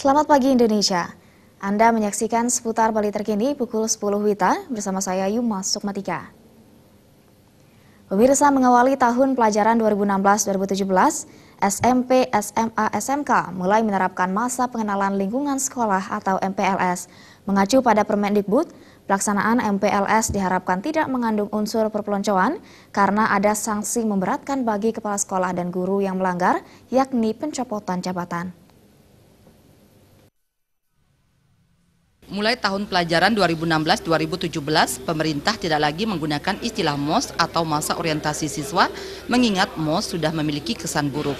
Selamat pagi Indonesia. Anda menyaksikan seputar Bali terkini pukul 10 WITA bersama saya Yuma Sukmatika. Pemirsa, mengawali tahun pelajaran 2016-2017, SMP, SMA, SMK mulai menerapkan masa pengenalan lingkungan sekolah atau MPLS. Mengacu pada Permendikbud, pelaksanaan MPLS diharapkan tidak mengandung unsur perpeloncoan karena ada sanksi memberatkan bagi kepala sekolah dan guru yang melanggar, yakni pencopotan jabatan. Mulai tahun pelajaran 2016-2017, pemerintah tidak lagi menggunakan istilah MOS atau masa orientasi siswa, mengingat MOS sudah memiliki kesan buruk.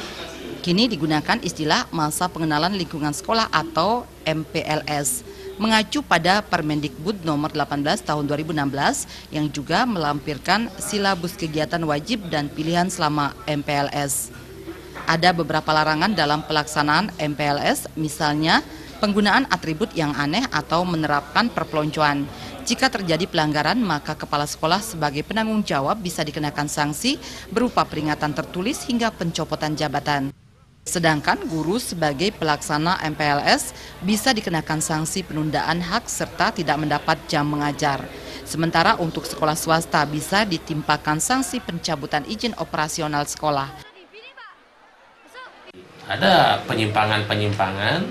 Kini digunakan istilah masa pengenalan lingkungan sekolah atau MPLS, mengacu pada Permendikbud nomor 18 tahun 2016 yang juga melampirkan silabus kegiatan wajib dan pilihan selama MPLS. Ada beberapa larangan dalam pelaksanaan MPLS, misalnya penggunaan atribut yang aneh atau menerapkan perpeloncoan. Jika terjadi pelanggaran, maka kepala sekolah sebagai penanggung jawab bisa dikenakan sanksi berupa peringatan tertulis hingga pencopotan jabatan. Sedangkan guru sebagai pelaksana MPLS bisa dikenakan sanksi penundaan hak serta tidak mendapat jam mengajar. Sementara untuk sekolah swasta bisa ditimpakan sanksi pencabutan izin operasional sekolah. Ada penyimpangan-penyimpangan,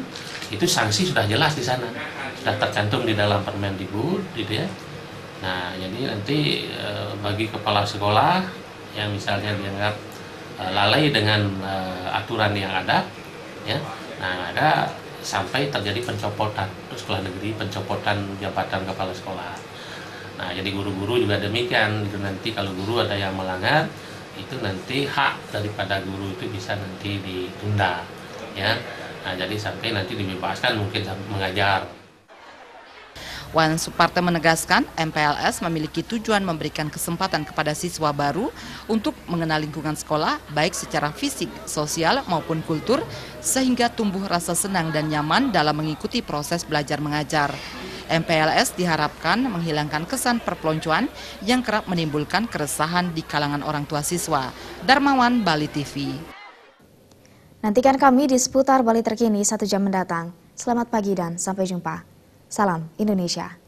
itu sanksi sudah jelas di sana, sudah tercantum di dalam Permendikbud, gitu ya. Nah, jadi nanti bagi kepala sekolah yang misalnya dianggap lalai dengan aturan yang ada, ya, nah ada sampai terjadi pencopotan, terus sekolah negeri pencopotan jabatan kepala sekolah. Nah, jadi guru-guru juga demikian, gitu. Nanti kalau guru ada yang melanggar, itu nanti hak daripada guru itu bisa nanti ditunda, ya. Nah, jadi sampai nanti dibebaskan mungkin mengajar. Wan Suparte menegaskan MPLS memiliki tujuan memberikan kesempatan kepada siswa baru untuk mengenal lingkungan sekolah baik secara fisik, sosial maupun kultur sehingga tumbuh rasa senang dan nyaman dalam mengikuti proses belajar mengajar. MPLS diharapkan menghilangkan kesan perpeloncoan yang kerap menimbulkan keresahan di kalangan orang tua siswa. Darmawan, Bali TV. Nantikan kami di seputar Bali terkini 1 jam mendatang. Selamat pagi dan sampai jumpa. Salam Indonesia.